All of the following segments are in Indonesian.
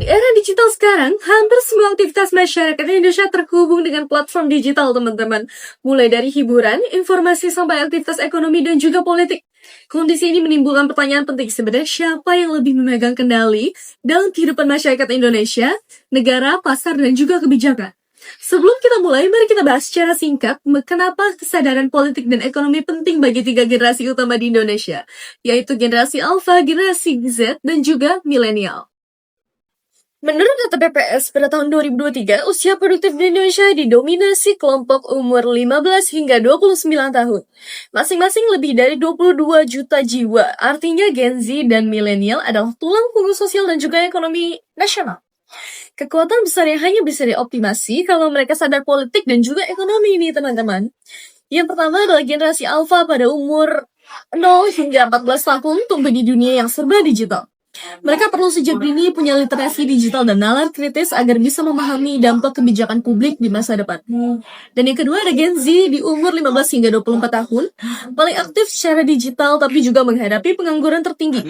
Di era digital sekarang, hampir semua aktivitas masyarakat Indonesia terhubung dengan platform digital, teman-teman. Mulai dari hiburan, informasi, sampai aktivitas ekonomi dan juga politik. Kondisi ini menimbulkan pertanyaan penting, sebenarnya siapa yang lebih memegang kendali dalam kehidupan masyarakat Indonesia, negara, pasar, dan juga kebijakan. Sebelum kita mulai, mari kita bahas secara singkat kenapa kesadaran politik dan ekonomi penting bagi 3 generasi utama di Indonesia, yaitu generasi Alpha, generasi Z, dan juga milenial. Menurut data BPS, pada tahun 2023, usia produktif di Indonesia didominasi kelompok umur 15 hingga 29 tahun. Masing-masing lebih dari 22 juta jiwa, artinya Gen Z dan milenial adalah tulang punggung sosial dan juga ekonomi nasional. Kekuatan besar yang hanya bisa dioptimasi kalau mereka sadar politik dan juga ekonomi ini, teman-teman. Yang pertama adalah generasi Alpha pada umur 0 hingga 14 tahun tumbuh di dunia yang serba digital. Mereka perlu sejak dini punya literasi digital dan nalar kritis agar bisa memahami dampak kebijakan publik di masa depan. Dan yang kedua ada Gen Z di umur 15 hingga 24 tahun, paling aktif secara digital tapi juga menghadapi pengangguran tertinggi.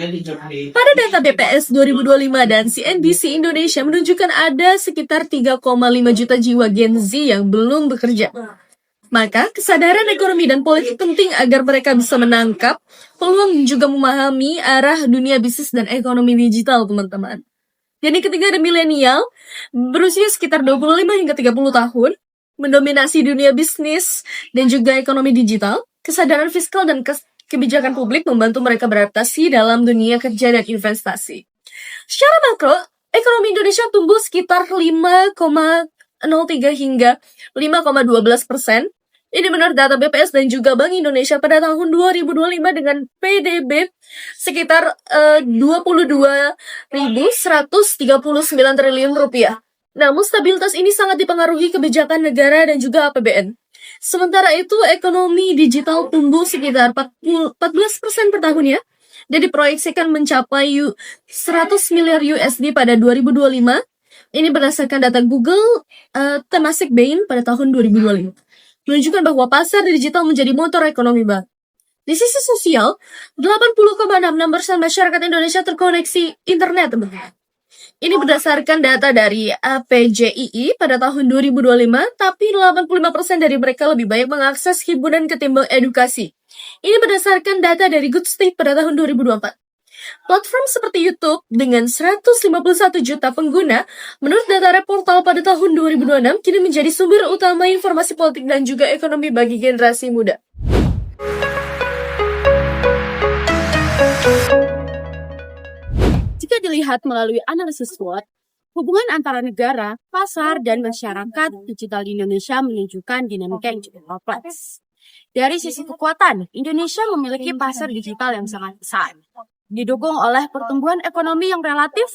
Pada data BPS 2025 dan CNBC Indonesia menunjukkan ada sekitar 3,5 juta jiwa Gen Z yang belum bekerja. Maka, kesadaran ekonomi dan politik penting agar mereka bisa menangkap peluang dan juga memahami arah dunia bisnis dan ekonomi digital, teman-teman. Dan yang ketiga ada milenial, berusia sekitar 25 hingga 30 tahun, mendominasi dunia bisnis dan juga ekonomi digital. Kesadaran fiskal dan kebijakan publik membantu mereka beradaptasi dalam dunia kerja dan investasi. Secara makro, ekonomi Indonesia tumbuh sekitar 5,03 hingga 5,12%. Ini menurut data BPS dan juga Bank Indonesia pada tahun 2025 dengan PDB sekitar 22.139 triliun rupiah. Namun stabilitas ini sangat dipengaruhi kebijakan negara dan juga APBN. Sementara itu ekonomi digital tumbuh sekitar 14% per tahun ya, dan diproyeksikan mencapai 100 miliar USD pada 2025. Ini berdasarkan data Google Temasek Bain pada tahun 2025. Menunjukkan bahwa pasar digital menjadi motor ekonomi baru. Di sisi sosial, 80,66% masyarakat Indonesia terkoneksi internet, teman-teman. Ini berdasarkan data dari APJII pada tahun 2025, tapi 85% dari mereka lebih banyak mengakses hiburan ketimbang edukasi. Ini berdasarkan data dari Good State pada tahun 2024. Platform seperti YouTube dengan 151 juta pengguna, menurut data Reportal pada tahun 2026, kini menjadi sumber utama informasi politik dan juga ekonomi bagi generasi muda. Jika dilihat melalui analisis SWOT, hubungan antara negara, pasar, dan masyarakat digital di Indonesia menunjukkan dinamika yang cukup kompleks. Dari sisi kekuatan, Indonesia memiliki pasar digital yang sangat besar, didukung oleh pertumbuhan ekonomi yang relatif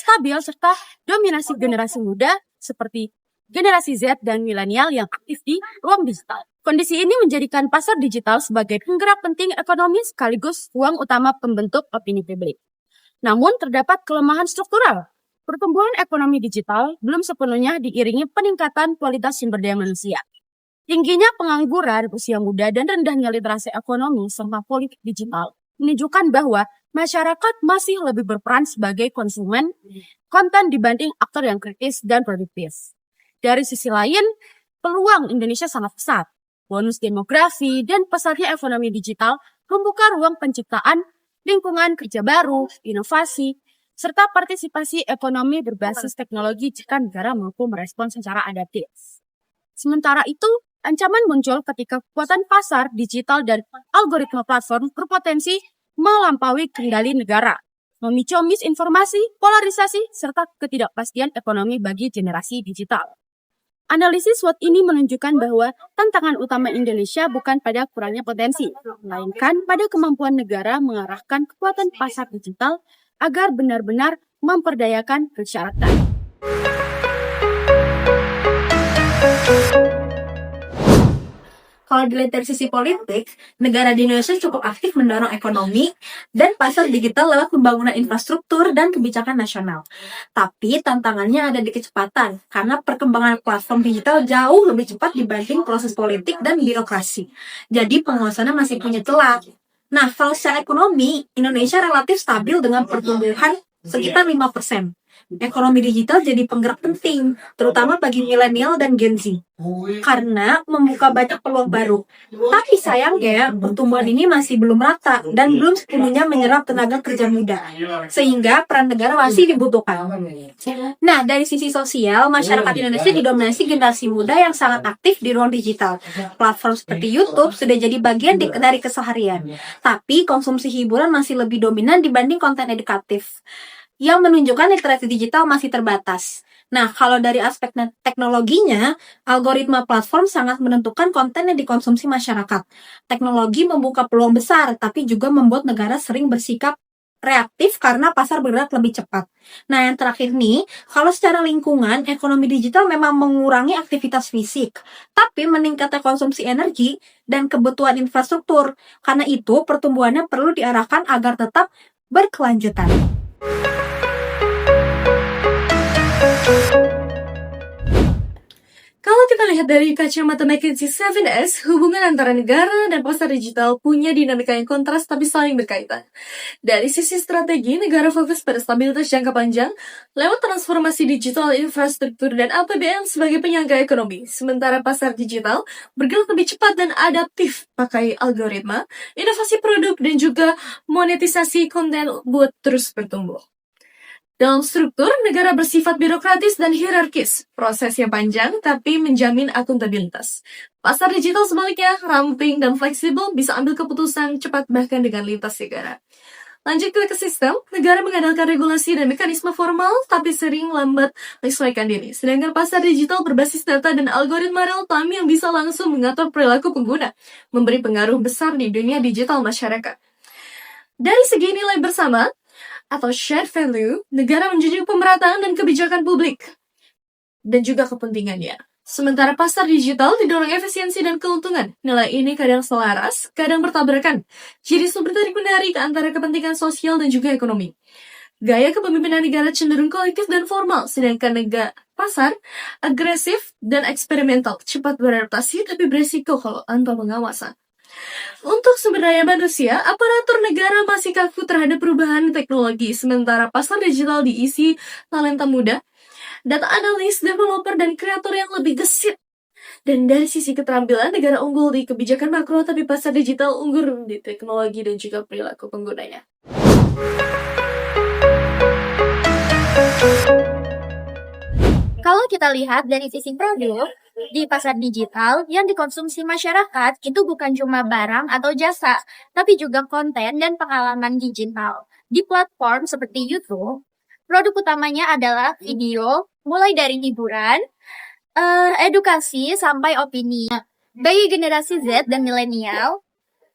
stabil serta dominasi generasi muda seperti generasi Z dan milenial yang aktif di ruang digital. Kondisi ini menjadikan pasar digital sebagai penggerak penting ekonomi sekaligus ruang utama pembentuk opini publik. Namun terdapat kelemahan struktural. Pertumbuhan ekonomi digital belum sepenuhnya diiringi peningkatan kualitas sumber daya manusia. Tingginya pengangguran usia muda dan rendahnya literasi ekonomi serta politik digital menunjukkan bahwa masyarakat masih lebih berperan sebagai konsumen konten dibanding aktor yang kritis dan produktif. Dari sisi lain, peluang Indonesia sangat besar. Bonus demografi dan pesatnya ekonomi digital membuka ruang penciptaan lingkungan kerja baru, inovasi, serta partisipasi ekonomi berbasis teknologi jika negara mampu merespons secara adaptif. Sementara itu, ancaman muncul ketika kekuatan pasar digital dan algoritma platform berpotensi melampaui kendali negara, memicu misinformasi, polarisasi, serta ketidakpastian ekonomi bagi generasi digital. Analisis SWOT ini menunjukkan bahwa tantangan utama Indonesia bukan pada kurangnya potensi, melainkan pada kemampuan negara mengarahkan kekuatan pasar digital agar benar-benar memperdayakan masyarakat. Kalau dilihat dari sisi politik, negara di Indonesia cukup aktif mendorong ekonomi dan pasar digital lewat pembangunan infrastruktur dan kebijakan nasional. Tapi tantangannya ada di kecepatan, karena perkembangan platform digital jauh lebih cepat dibanding proses politik dan birokrasi. Jadi penguasaannya masih punya celah. Nah, kalau secara ekonomi, Indonesia relatif stabil dengan pertumbuhan sekitar 5%. Ekonomi digital jadi penggerak penting, terutama bagi milenial dan Gen Z, karena membuka banyak peluang baru. Tapi sayangnya, pertumbuhan ini masih belum rata dan belum sepenuhnya menyerap tenaga kerja muda, sehingga peran negara masih dibutuhkan. Nah, dari sisi sosial, masyarakat Indonesia didominasi generasi muda yang sangat aktif di ruang digital. Platform seperti YouTube sudah jadi bagian dari keseharian, tapi konsumsi hiburan masih lebih dominan dibanding konten edukatif, yang menunjukkan literasi digital masih terbatas. Nah, kalau dari aspek teknologinya, algoritma platform sangat menentukan konten yang dikonsumsi masyarakat. Teknologi membuka peluang besar, tapi juga membuat negara sering bersikap reaktif karena pasar bergerak lebih cepat. Nah, yang terakhir nih, kalau secara lingkungan, ekonomi digital memang mengurangi aktivitas fisik, tapi meningkatnya konsumsi energi dan kebutuhan infrastruktur. Karena itu, pertumbuhannya perlu diarahkan agar tetap berkelanjutan. Kalau kita lihat dari kacamata McKinsey 7S, hubungan antara negara dan pasar digital punya dinamika yang kontras tapi saling berkaitan. Dari sisi strategi, negara fokus pada stabilitas jangka panjang lewat transformasi digital, infrastruktur, dan APBN sebagai penyangga ekonomi. Sementara pasar digital bergerak lebih cepat dan adaptif pakai algoritma, inovasi produk, dan juga monetisasi konten buat terus bertumbuh. Dalam struktur, negara bersifat birokratis dan hierarkis. Prosesnya panjang, tapi menjamin akuntabilitas. Pasar digital sebaliknya, ramping dan fleksibel, bisa ambil keputusan cepat bahkan dengan lintas negara. Lanjut ke ekosistem, negara mengandalkan regulasi dan mekanisme formal, tapi sering lambat menyesuaikan diri. Sedangkan pasar digital berbasis data dan algoritma real-time yang bisa langsung mengatur perilaku pengguna, memberi pengaruh besar di dunia digital masyarakat. Dari segi nilai bersama, atau shared value, negara menjunjung pemerataan dan kebijakan publik, dan juga kepentingannya. Sementara pasar digital didorong efisiensi dan keuntungan. Nilai ini kadang selaras, kadang bertabrakan. Jadi sumber tarik-menarik antara kepentingan sosial dan juga ekonomi. Gaya kepemimpinan negara cenderung kolektif dan formal, sedangkan negara pasar agresif dan eksperimental, cepat beradaptasi tapi beresiko kalau tanpa pengawasan. Untuk sumber daya manusia, aparatur negara masih kaku terhadap perubahan teknologi, sementara pasar digital diisi talenta muda, data analis, developer, dan kreator yang lebih gesit. Dan dari sisi keterampilan, negara unggul di kebijakan makro, tapi pasar digital unggul di teknologi dan juga perilaku penggunanya. Kalau kita lihat dari sisi produk, di pasar digital yang dikonsumsi masyarakat itu bukan cuma barang atau jasa, tapi juga konten dan pengalaman digital. Di platform seperti YouTube, produk utamanya adalah video, mulai dari hiburan, edukasi, sampai opini. Bagi generasi Z dan milenial,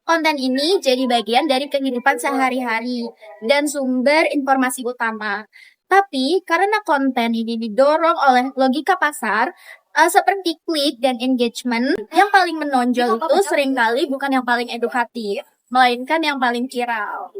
konten ini jadi bagian dari kehidupan sehari-hari dan sumber informasi utama. Tapi karena konten ini didorong oleh logika pasar, seperti klik dan engagement, yang paling menonjol itu seringkali bukan yang paling edukatif, melainkan yang paling viral.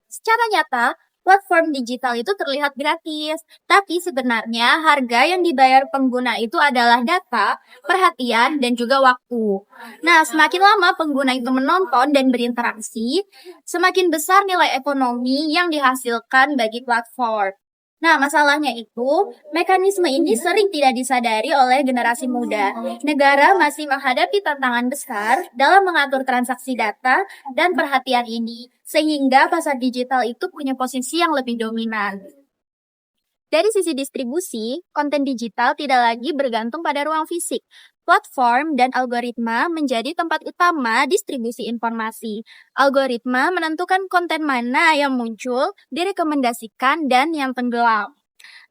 Secara nyata, platform digital itu terlihat gratis, tapi sebenarnya harga yang dibayar pengguna itu adalah data, perhatian, dan juga waktu. Nah, semakin lama pengguna itu menonton dan berinteraksi, semakin besar nilai ekonomi yang dihasilkan bagi platform. Nah, masalahnya itu, mekanisme ini sering tidak disadari oleh generasi muda. Negara masih menghadapi tantangan besar dalam mengatur transaksi data dan perhatian ini, sehingga pasar digital itu punya posisi yang lebih dominan. Dari sisi distribusi, konten digital tidak lagi bergantung pada ruang fisik. Platform dan algoritma menjadi tempat utama distribusi informasi. Algoritma menentukan konten mana yang muncul, direkomendasikan, dan yang tenggelam.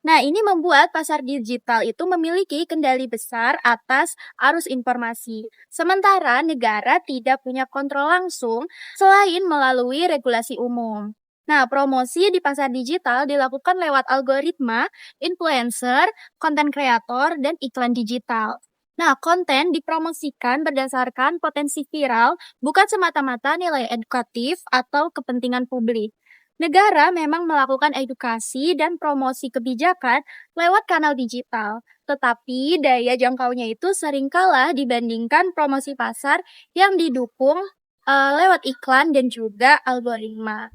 Nah, ini membuat pasar digital itu memiliki kendali besar atas arus informasi. Sementara negara tidak punya kontrol langsung selain melalui regulasi umum. Nah, promosi di pasar digital dilakukan lewat algoritma, influencer, konten kreator, dan iklan digital. Nah, konten dipromosikan berdasarkan potensi viral, bukan semata-mata nilai edukatif atau kepentingan publik. Negara memang melakukan edukasi dan promosi kebijakan lewat kanal digital, tetapi daya jangkaunya itu sering kalah dibandingkan promosi pasar yang didukung lewat iklan dan juga algoritma.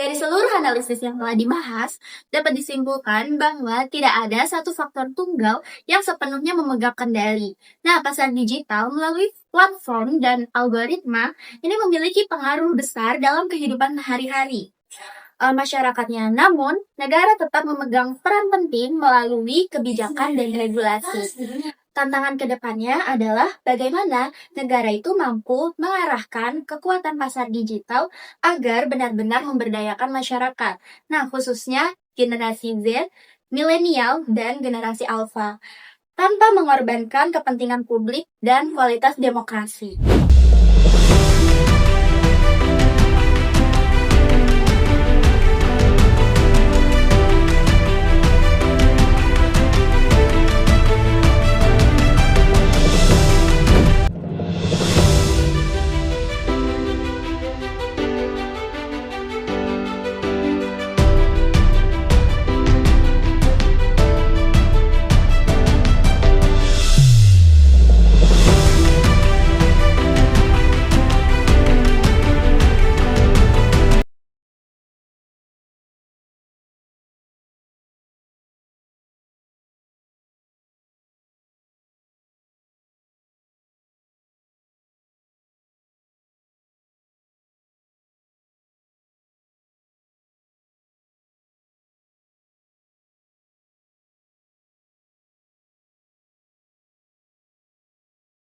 Dari seluruh analisis yang telah dibahas, dapat disimpulkan bahwa tidak ada satu faktor tunggal yang sepenuhnya memegang kendali. Nah, pasar digital melalui platform dan algoritma ini memiliki pengaruh besar dalam kehidupan sehari-hari masyarakatnya. Namun, negara tetap memegang peran penting melalui kebijakan dan regulasi. Tantangan kedepannya adalah bagaimana negara itu mampu mengarahkan kekuatan pasar digital agar benar-benar memberdayakan masyarakat. Nah, khususnya generasi Z, milenial, dan generasi alfa, tanpa mengorbankan kepentingan publik dan kualitas demokrasi.